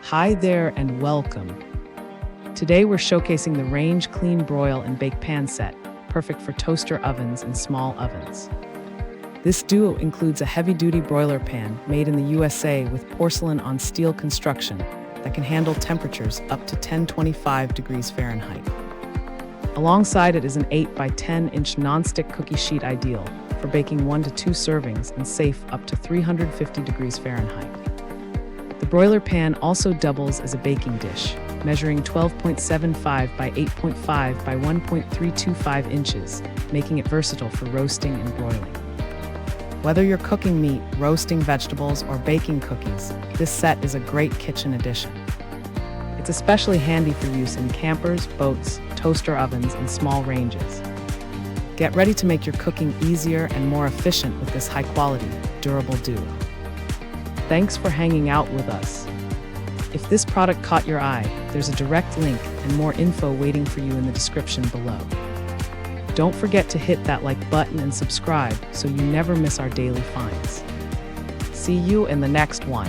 Hi there and welcome. Today we're showcasing the Range Kleen Broil and Bakingpan set, perfect for toaster ovens and small ovens. This duo includes a heavy-duty broiler pan made in the USA with porcelain on steel construction that can handle temperatures up to 1025 degrees Fahrenheit. Alongside it is an 8 by 10-inch nonstick cookie sheet ideal for baking 1 to 2 servings and safe up to 350 degrees Fahrenheit. The broiler pan also doubles as a baking dish, measuring 12.75 by 8.5 by 1.325 inches, making it versatile for roasting and broiling. Whether you're cooking meat, roasting vegetables, or baking cookies, this set is a great kitchen addition. It's especially handy for use in campers, boats, toaster ovens, and small ranges. Get ready to make your cooking easier and more efficient with this high-quality, durable duo. Thanks for hanging out with us. If this product caught your eye, there's a direct link and more info waiting for you in the description below. Don't forget to hit that like button and subscribe so you never miss our daily finds. See you in the next one.